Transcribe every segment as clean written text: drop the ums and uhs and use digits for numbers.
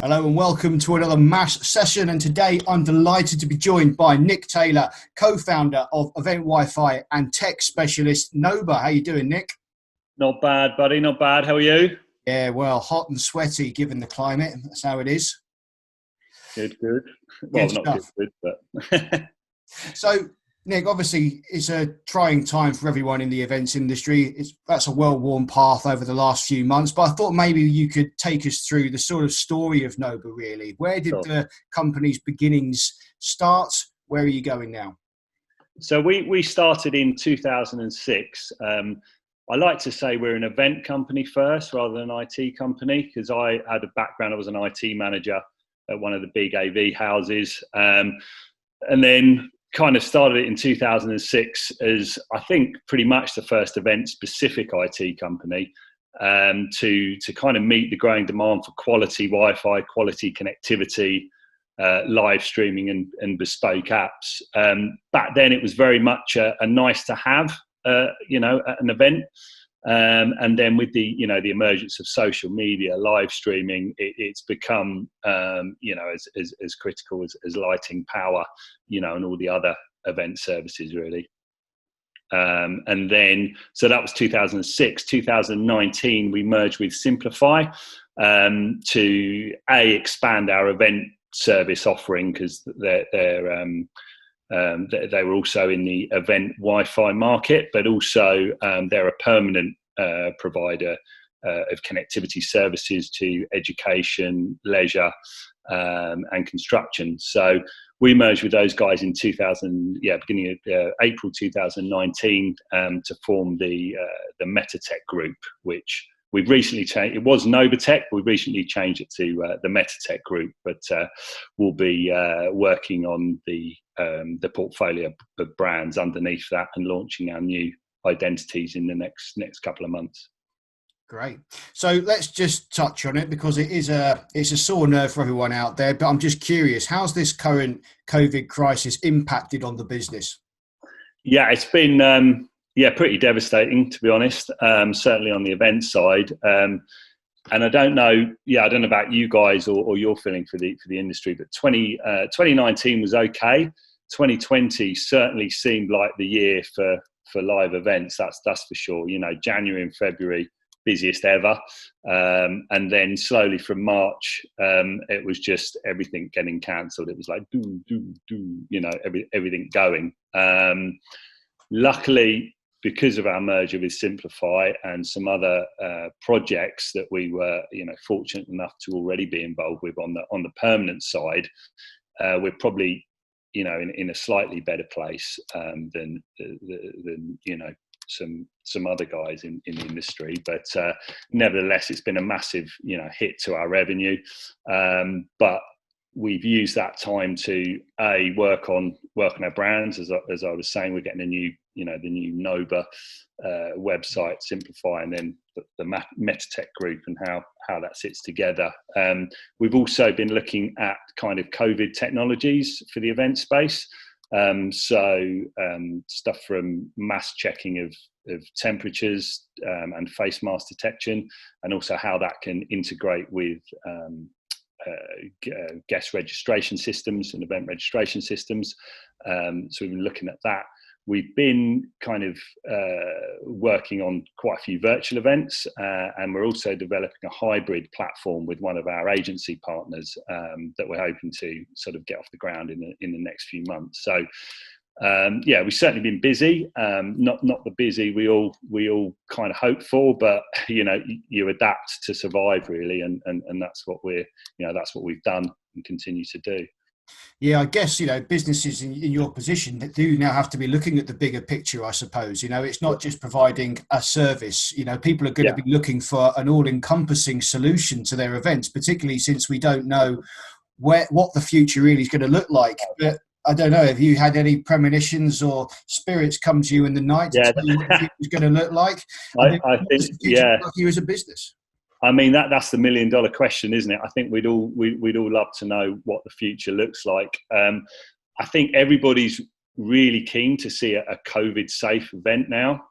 Hello and welcome to another MASH session, and today I'm delighted to be joined by Nick Taylor, co-founder of Event Wi-Fi and tech specialist Noba. How you doing, Nick? Not bad, buddy, not bad. How are you? Yeah, well, hot and sweaty given the climate. That's how it is. Good. Well, Good not stuff. good, but So, Nick, obviously it's a trying time for everyone in the events industry. That's a well-worn path over the last few months, but I thought maybe you could take us through the sort of story of Noba, really. Where did sure. the company's beginnings start? Where are you going now? So we started in 2006. I like to say we're an event company first rather than an IT company, because I had a background. I was an IT manager at one of the big AV houses, and then kind of started it in 2006 as, I think, pretty much the first event-specific IT company, to kind of meet the growing demand for quality Wi-Fi, quality connectivity, live streaming and bespoke apps. Back then, it was very much a nice to have, at an event. And then with the emergence of social media, live streaming, it's become as critical as lighting, power, and all the other event services really. And then, so that was 2006. 2019, we merged with Simplify to expand our event service offering, because they were also in the event Wi-Fi market, but also they're a permanent provider of connectivity services to education, leisure, and construction. So we merged with those guys in beginning of April 2019 to form the Metatech Group, which we've recently changed. It was Nobatech. We've recently changed it to the Metatech Group, but we'll be working on the portfolio of brands underneath that and launching our new identities in the next couple of months. Great. So let's just touch on it, because it's a sore nerve for everyone out there. But I'm just curious, how's this current COVID crisis impacted on the business? Yeah, it's been pretty devastating, to be honest. Certainly on the event side. And I don't know about you guys or your feeling for the industry, but 2019 was okay. 2020 certainly seemed like the year for live events. That's for sure. January and February, busiest ever, and then slowly from March, it was just everything getting cancelled. It was like everything going. Luckily, because of our merger with Simplify and some other projects that we were fortunate enough to already be involved with on the permanent side, we're probably in a slightly better place than some other guys in the industry, but nevertheless, it's been a massive hit to our revenue. But we've used that time to work on our brands. As I was saying, we're getting the new Noba website, Simplify, and then the Metatech Group and how that sits together. We've also been looking at kind of COVID technologies for the event space. Stuff from mass checking of temperatures and face mask detection, and also how that can integrate with guest registration systems and event registration systems. So we've been looking at that. We've been kind of working on quite a few virtual events, and we're also developing a hybrid platform with one of our agency partners that we're hoping to sort of get off the ground in the next few months. So we've certainly been busy, not the busy we all kind of hope for, but you adapt to survive really, and that's what we've done and continue to do. Yeah, I guess, businesses in your position that do now have to be looking at the bigger picture, I suppose. It's not just providing a service. People are going to be looking for an all-encompassing solution to their events, particularly since we don't know what the future really is going to look like. But I don't know, have you had any premonitions or spirits come to you in the night to tell you what the future is going to look like? I think, like you as a business? I mean, that's the $1 million question, isn't it? I think we'd all love to know what the future looks like. I think everybody's really keen to see a COVID safe event now.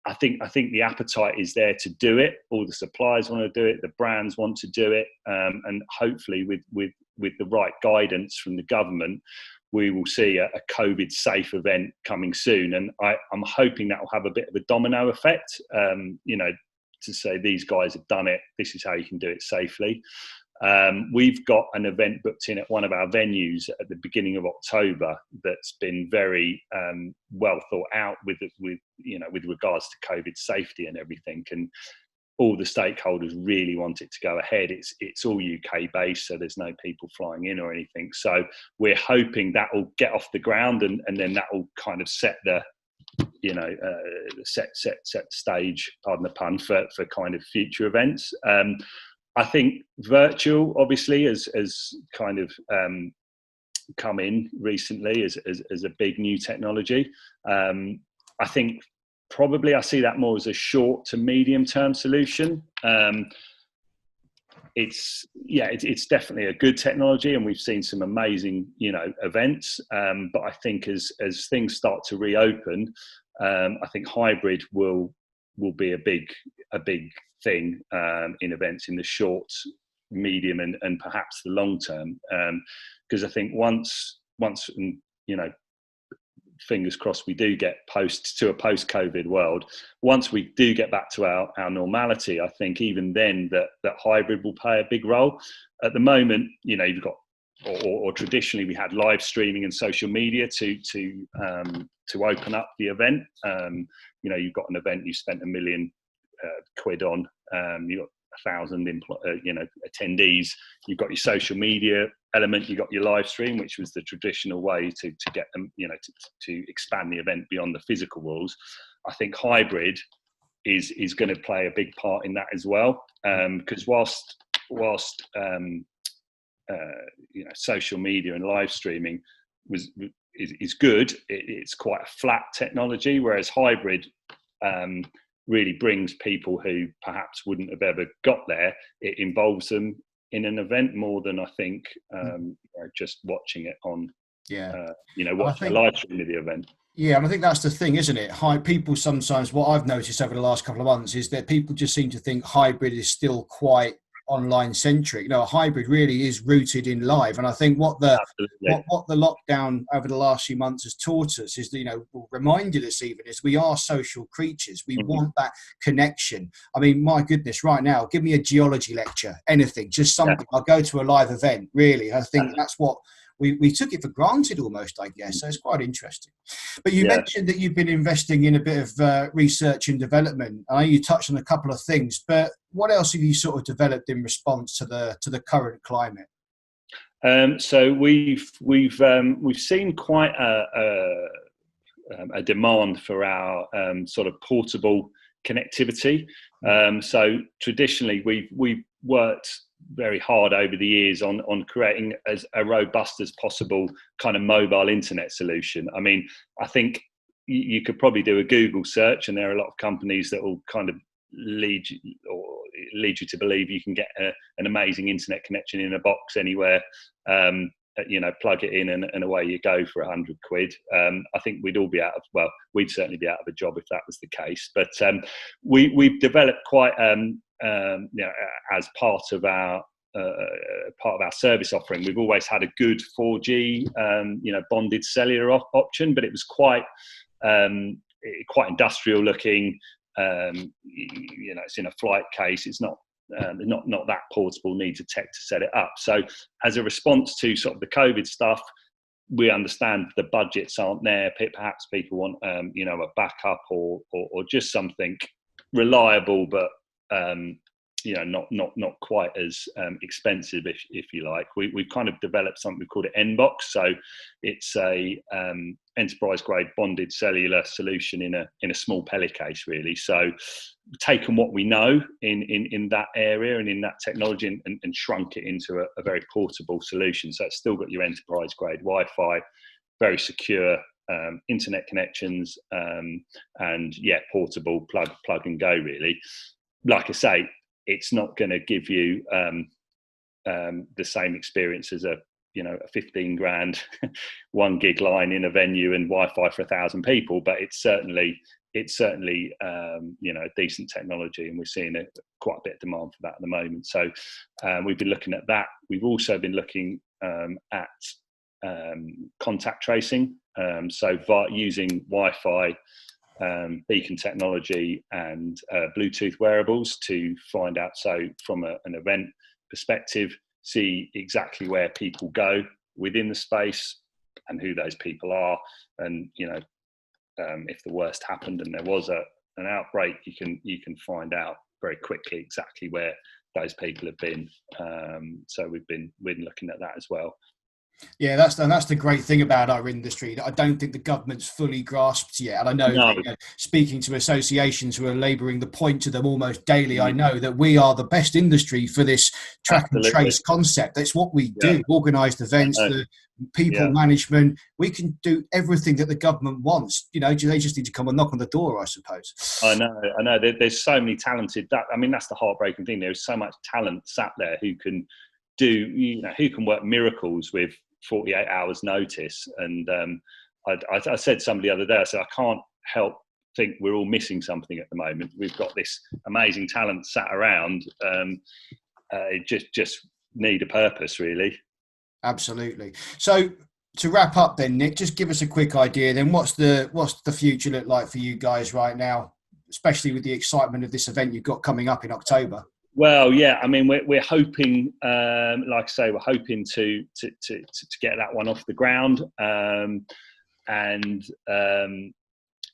I think the appetite is there to do it. All the suppliers want to do it. The brands want to do it, and hopefully, with the right guidance from the government, we will see a COVID safe event coming soon. And I'm hoping that will have a bit of a domino effect. To say these guys have done it. This is how you can do it safely. We've got an event booked in at one of our venues at the beginning of October that's been very well thought out with regards to COVID safety and everything, and all the stakeholders really want it to go ahead. It's all UK based, so there's no people flying in or anything. So we're hoping that will get off the ground, and then that will kind of set the set stage, pardon the pun, for kind of future events. I think virtual obviously has kind of come in recently as a big new technology. I think probably I see that more as a short to medium term solution. It's definitely a good technology, and we've seen some amazing events. But I think as things start to reopen, I think hybrid will be a big thing in events in the short, medium, and perhaps the long term. Because I think once fingers crossed, we do get to a post-COVID world. Once we do get back to our normality, I think even then that hybrid will play a big role. At the moment, you've got, or traditionally we had live streaming and social media to open up the event. You've got an event you spent £1 million quid on. You've got 1,000 attendees. You've got your social media element. You've got your live stream, which was the traditional way to get them, to expand the event beyond the physical walls. I think hybrid is going to play a big part in that as well. Because whilst social media and live streaming is good, it's quite a flat technology, whereas hybrid really brings people who perhaps wouldn't have ever got there. It involves them in an event more than I think just watching it on, watching a live stream of the event. Yeah, and I think that's the thing, isn't it? People sometimes, what I've noticed over the last couple of months is that people just seem to think hybrid is still quite online centric. A hybrid really is rooted in live, and I think what the lockdown over the last few months has taught us is reminded us even is we are social creatures. We want that connection. I mean, my goodness, right now, give me a geology lecture, anything, just something. I'll go to a live event. Really, I think that's what we took it for granted almost, I guess. So it's quite interesting. But you mentioned that you've been investing in a bit of research and development. I know you touched on a couple of things, but what else have you sort of developed in response to the current climate? So we've seen quite a demand for our sort of portable connectivity. So traditionally, we've worked very hard over the years on creating as a robust as possible kind of mobile internet solution. I mean, I think you could probably do a Google search, and there are a lot of companies that will kind of lead you to believe you can get an amazing internet connection in a box anywhere. Plug it in and away you go for 100 quid. I think we'd certainly be out of a job if that was the case. But we've developed quite, as part of our service offering, we've always had a good 4G, bonded cellular option, but it was quite industrial looking. It's in a flight case. It's not that portable, needs a tech to set it up. So as a response to sort of the COVID stuff, we understand the budgets aren't there. Perhaps people want, a backup or just something reliable, but not quite as expensive, if you like. We've kind of developed something we call it NBox. So it's a enterprise grade bonded cellular solution in a small pellet case, really. So taken what we know in that area and in that technology and shrunk it into a very portable solution. So it's still got your enterprise grade Wi-Fi, very secure internet connections, and portable, plug and go, really. Like I say, it's not going to give you the same experience as a 15 grand 1 gig line in a venue and Wi-Fi for 1,000 people, but it's certainly it's certainly decent technology, and we're seeing quite a bit of demand for that at the moment. So we've been looking at that. We've also been looking at contact tracing, so using Wi-Fi, beacon technology, and Bluetooth wearables to find out. So from an event perspective, see exactly where people go within the space and who those people are, and if the worst happened and there was an outbreak, you can find out very quickly exactly where those people have been. So we've been looking at that as well. Yeah, that's the great thing about our industry that I don't think the government's fully grasped yet. And I know, that, speaking to associations who are labouring the point to them almost daily, I know that we are the best industry for this track and trace concept. That's what we do: organised events, the people management. We can do everything that the government wants. They just need to come and knock on the door, I suppose. I know. There's so many talented. That's the heartbreaking thing. There's so much talent sat there who can who can work miracles with 48 hours notice. And I said to somebody the other day, I said, I can't help think we're all missing something at the moment. We've got this amazing talent sat around. It just need a purpose, really. Absolutely. So to wrap up then, Nick, just give us a quick idea then. What's the future look like for you guys right now, especially with the excitement of this event you've got coming up in October? Well, yeah, we're hoping, like I say, we're hoping to get that one off the ground,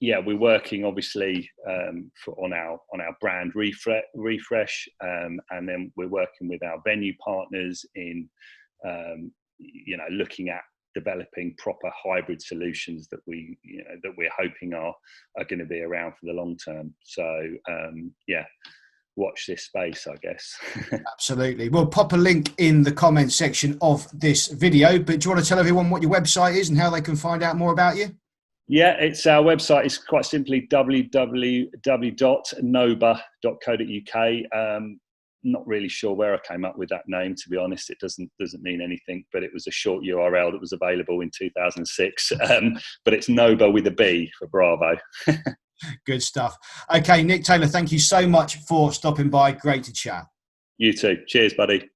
we're working obviously on our brand refresh, and then we're working with our venue partners in looking at developing proper hybrid solutions that we're hoping are going to be around for the long term. So watch this space, I guess. Absolutely. We'll pop a link in the comments section of this video, but do you want to tell everyone what your website is and how they can find out more about you? Yeah, it's our website is quite simply www.noba.co.uk. Not really sure where I came up with that name, to be honest. It doesn't mean anything, but it was a short URL that was available in 2006. But it's Noba with a B for Bravo. Good stuff. Okay, Nick Taylor, thank you so much for stopping by. Great to chat. You too. Cheers, buddy.